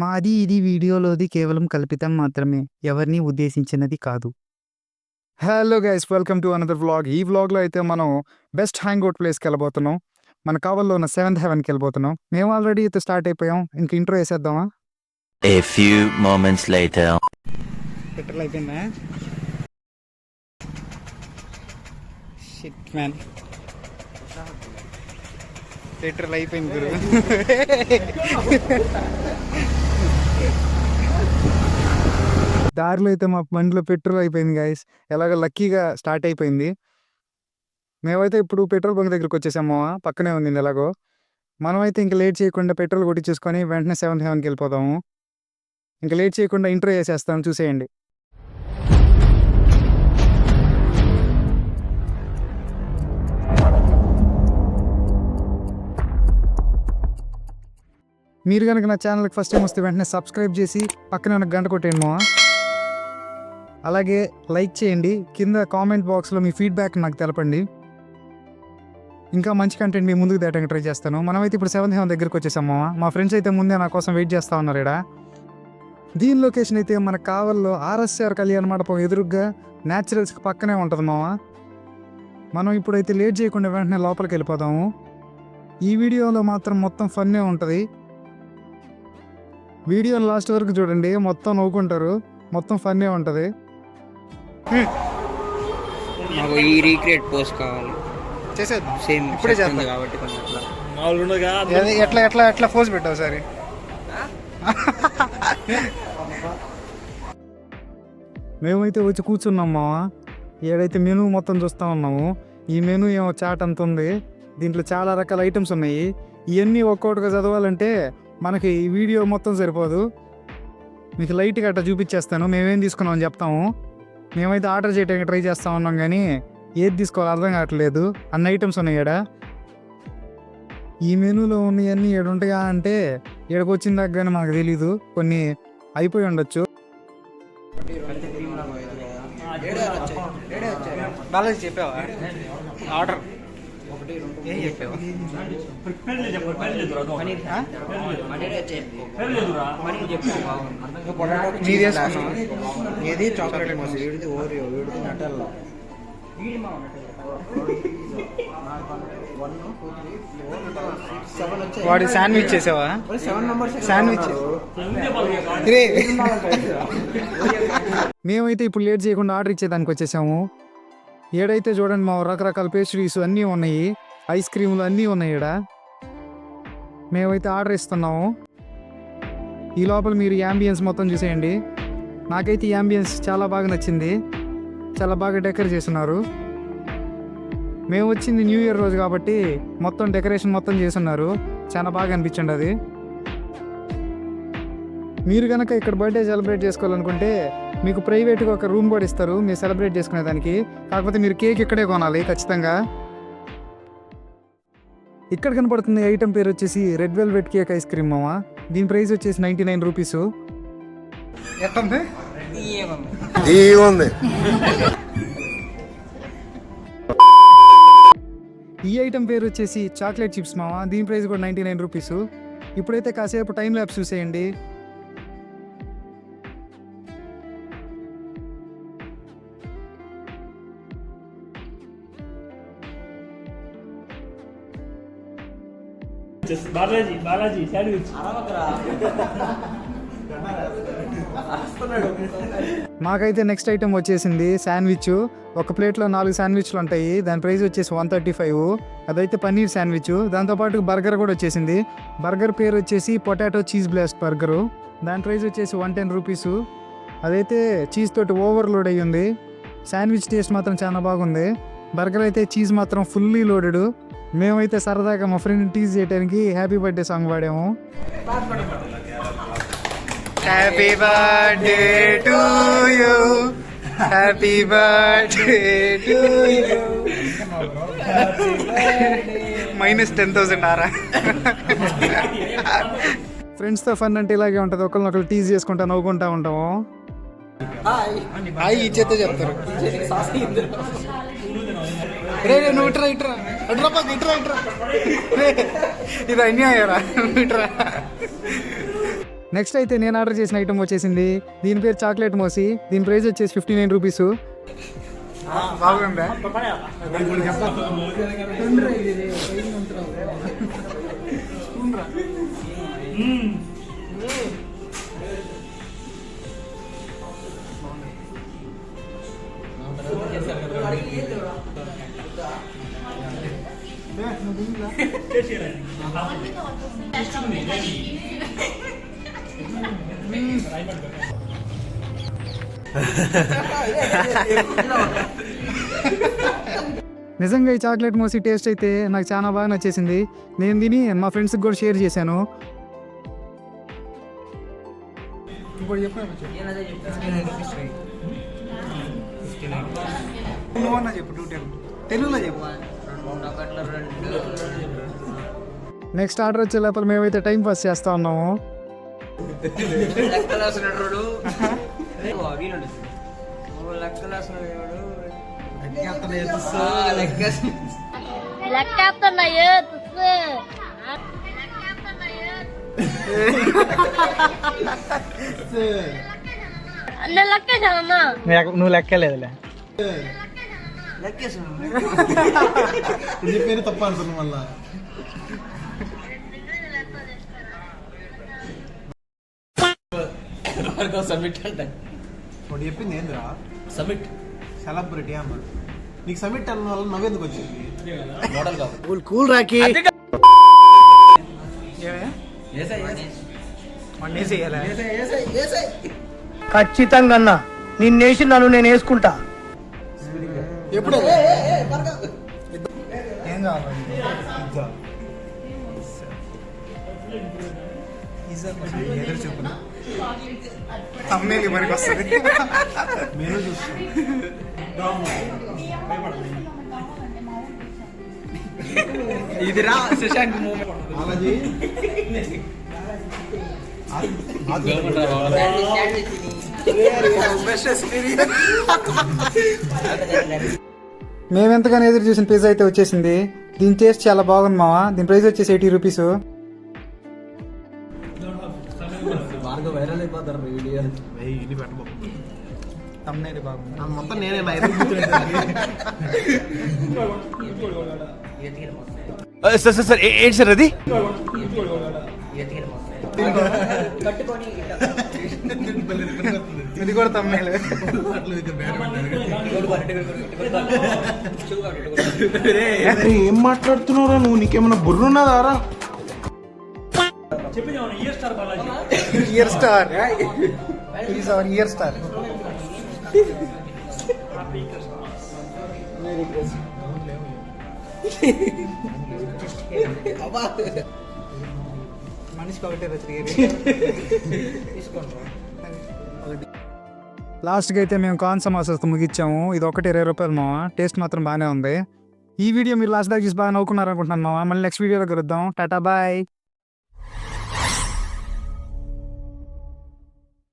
మాది ఇది వీడియోలోది కేవలం కల్పితం మాత్రమే. ఎవరిని ఉద్దేశించినది కాదు. Hello guys, welcome to another vlog. ఈ వ్లాగ్‌లో అయితే మనం బెస్ట్ హ్యాంగౌట్ ప్లేస్‌కెళ్ళబోతున్నాం. మన కావలిలో ఉన్న సెవెంత్ హెవెన్‌కెళ్ళిపోతున్నాం. మేము ఆల్రెడీ అయితే స్టార్ట్ అయిపోయాం. ఇంక ఇంట్రో యేసేద్దామా? A few moments later. Petrol అయిపోయిందా? Shit man. పెట్రోల్ అయిపోయింది గురు. దారిలో అయితే మా బండిలో పెట్రోల్ అయిపోయింది గైస్. ఎలాగో లక్కీగా స్టార్ట్ అయిపోయింది. మేమైతే ఇప్పుడు పెట్రోల్ బంక్ దగ్గరికి వచ్చేసాము. పక్కనే ఉంది ఎలాగో. మనమైతే ఇంక లేట్ చేయకుండా పెట్రోల్ కొట్టించేసుకొని వెంటనే సెవెంత్ హెవెన్కి వెళ్ళిపోతాము. ఇంకా లేట్ చేయకుండా ఇంట్రో చేసేస్తాను, చూసేయండి. మీరు కనుక నా ఛానల్కి ఫస్ట్ టైం వస్తే వెంటనే సబ్స్క్రైబ్ చేసి పక్కనే ఉన్న గంట కొట్టేయండి మావా. అలాగే లైక్ చేయండి. కింద కామెంట్ బాక్స్లో మీ ఫీడ్బ్యాక్ నాకు తెలపండి. ఇంకా మంచి కంటెంట్ మీ ముందుకు తేటానికి ట్రై చేస్తాను. మనమైతే ఇప్పుడు సెవెంత్ హెవెన్ దగ్గరికి వచ్చేసాము. మా ఫ్రెండ్స్ అయితే ముందే నా కోసం వెయిట్ చేస్తూ ఉన్నారు ఇక్కడ. దీని లొకేషన్ అయితే మన కావల్లో ఆర్ఎస్ఆర్ కళ్యాణ మండపం ఎదురుగ్గా న్యాచురల్స్కి పక్కనే ఉంటుంది మావా. మనం ఇప్పుడైతే లేట్ చేయకుండా వెంటనే లోపలికి వెళ్ళిపోతాము. ఈ వీడియోలో మాత్రం మొత్తం ఫన్నే ఉంటుంది. వీడియో లాస్ట్ వరకు చూడండి, మొత్తం నవ్వుకుంటారు, మొత్తం ఫన్నే ఉంటుంది. నాకు ఈ రీక్రియేట్ పోస్ట్ కావాలి. చేసేద్దాం, సేమ్ ఇప్పుడే చేద్దాం కాబట్టి కొంచెం ఎట్లా ఎట్లా ఎట్లా పోజ్ పెట్టావు సరే. మేమైతే వచ్చి కూర్చున్నాం మావా. ఏడైతే మెనూ మొత్తం చూస్తూ ఉన్నాము. ఈ మెనూ ఏమో చాట్ అంత ఉంది. దీంట్లో చాలా రకాల ఐటమ్స్ ఉన్నాయి. ఇవన్నీ ఒక్కొక్కటిగా చదవాలంటే మనకి ఈ వీడియో మొత్తం సరిపోదు. మీకు లైట్గా అట్లా చూపించేస్తాను. మేమేం తీసుకున్నామని చెప్తాము. మేమైతే ఆర్డర్ చేయడానికి ట్రై చేస్తూ ఉన్నాం, కానీ ఏది తీసుకోవాలో అర్థం కావట్లేదు. అన్ని ఐటమ్స్ ఉన్నాయి ఇక్కడ. ఈ మెనూలో ఉన్నవన్నీ ఏడుంటాయా అంటే ఏడకు వచ్చిన దాకా కానీ మనకు తెలీదు. కొన్ని అయిపోయి ఉండొచ్చు. బాలాజీ చెప్పావా ఆర్డర్? ఏం చెప్పావా? ఏది చాక్లెట్ మోస్, వీడిది ఓరియో, వీడిది నటల్లా. వాడి శాండ్విచ్ చేసావా? శాండ్విచ్. మేమైతే ఇప్పుడు లేట్ చేయకుండా ఆర్డర్ ఇచ్చేదానికి వచ్చేసాము. ఏడైతే చూడండి మా రకరకాల పేస్ట్రీస్ అన్నీ ఉన్నాయి, ఐస్ క్రీములు అన్నీ ఉన్నాయి ఇక్కడ. మేమైతే ఆర్డర్ ఇస్తున్నాము. ఈ లోపల మీరు యాంబియన్స్ మొత్తం చూసేయండి. నాకైతే ఈ యాంబియన్స్ చాలా బాగా నచ్చింది. చాలా బాగా డెకరేట్ చేస్తున్నారు. మేము వచ్చింది న్యూ ఇయర్ రోజు కాబట్టి మొత్తం డెకరేషన్ మొత్తం చేస్తున్నారు. చాలా బాగా అనిపించండి అది. మీరు కనుక ఇక్కడ బర్త్డే సెలబ్రేట్ చేసుకోవాలనుకుంటే మీకు ప్రైవేట్గా ఒక రూమ్ కూడా ఇస్తారు మీరు సెలబ్రేట్ చేసుకునేదానికి. కాకపోతే మీరు కేక్ ఇక్కడే కొనాలి ఖచ్చితంగా. ఇక్కడ కనపడుతుంది ఐటమ్ పేరు వచ్చేసి red velvet cake ice cream మావా. దీని ప్రైస్ వచ్చేసి 99 రూపీస్. ఎట్లుంది? ఈ ఐటమ్ పేరు వచ్చేసి చాక్లెట్ చిప్స్ మావా. దీని ప్రైస్ కూడా 99 రూపీస్. ఇప్పుడైతే కాసేపు టైం ల్యాబ్స్ చూసేయండి. బాలాజీ శాండ్విచ్. మాకైతే నెక్స్ట్ ఐటమ్ వచ్చేసింది శాండ్విచ్. ఒక ప్లేట్లో 4 శాండ్విచ్లు ఉంటాయి. దాని ప్రైస్ వచ్చేసి 135. అదైతే పన్నీర్ శాండ్విచ్. దాంతోపాటు బర్గర్ కూడా వచ్చేసింది. బర్గర్ పేరు వచ్చేసి పొటాటో చీజ్ బ్లాస్ట్ బర్గరు. దాని ప్రైస్ వచ్చేసి 110 రూపీస్. అదైతే చీజ్ తోటి ఓవర్లోడ్ అయ్యి ఉంది. శాండ్విచ్ టేస్ట్ మాత్రం చాలా బాగుంది. బర్గర్ అయితే చీజ్ మాత్రం ఫుల్లీ లోడెడ్. మేమైతే సరదాగా మా ఫ్రెండ్ టీజ్ చేయడానికి హ్యాపీ బర్త్డే సాంగ్ పాడాము. Happy birthday to you, happy birthday to you. -10,000 ఆరా. ఫ్రెండ్స్తో ఫన్ అంటే ఇలాగే ఉంటుంది. ఒకరినొకరు టీజ్ చేసుకుంటా నవ్వుకుంటా ఉంటాము. హాయ్ ఇచ్చేస్తే చెప్తారు. రే నువ్వు ఇట్రా ఇట్రా ఇట్రా పక్క ఇట్రా ఇట్రా. ఇది అన్యాయరా, ఇట్రా. నెక్స్ట్ అయితే నేను ఆర్డర్ చేసిన ఐటమ్ వచ్చేసింది. దీని పేరు చాక్లెట్ మోసి. దీని ప్రైస్ వచ్చేసి 59 రూపీస్. బాగుందా? నిజంగా ఈ చాక్లెట్ మోసి టేస్ట్ అయితే నాకు చాలా బాగా నచ్చేసింది. నేను తిని మా ఫ్రెండ్స్కి కూడా షేర్ చేశాను. నెక్స్ట్ ఆర్డర్ వచ్చే లోపల మేమైతే టైం పాస్ చేస్తా ఉన్నాము. నువ్వు లెక్కలేదులే. పేరు తప్ప అంటున్నా మళ్ళా. సబ్మిట్ అంటే ఒకటి చెప్పింది ఏందిరా? సబ్మిట్ సెలబ్రిటీ అమ్మ. నీకు సబ్మిట్ అన్న వల్ల నవ్వేందుకు వచ్చింది? మోడల్ కాదు. కూల్ రాకి ఖచ్చితంగా అన్న నిన్నేసి నన్ను నేను వేసుకుంటా. ఎప్పుడు ఏం కావాలి? ఎదురు చెప్పు తమ్మేలి మనకి వస్తుంది. నేను ఇదిరా శశాంక్ మూమెంట్. బాలాజీ మేము ఎంతగానో ఎదురు చూసిన పిజ్జా అయితే వచ్చేసింది. దీని టేస్ట్ చాలా బాగుంది మావా. దీని ప్రైస్ వచ్చేసి 80 రూపీస్. వైరల్ అయిపోతారు వీడియో. ఇది పెట్టబో తమ్మేలి బాగుంది. మొత్తం నేనే సార్ ఏంటి సార్ అది? ఇది కూడా తమ్మేలి. ఏం మాట్లాడుతున్నావురా నువ్వు? నీకేమన్నా బుర్రున్నదారా? Year star is our year star. మనిషికి ఒకటే లాస్ట్కి అయితే మేము కార్న్ సమోసాతో ముగిచ్చాము. ఇది ఒకటి 20 రూపాయలు మావా. టేస్ట్ మాత్రం బాగానే ఉంది. ఈ వీడియో మీరు లాస్ట్ దాకా చూసి బాగా నవ్వుకున్నారు అనుకుంటున్నాను మావా. మళ్ళీ నెక్స్ట్ వీడియోలో కలుద్దాం. టాటా బాయ్.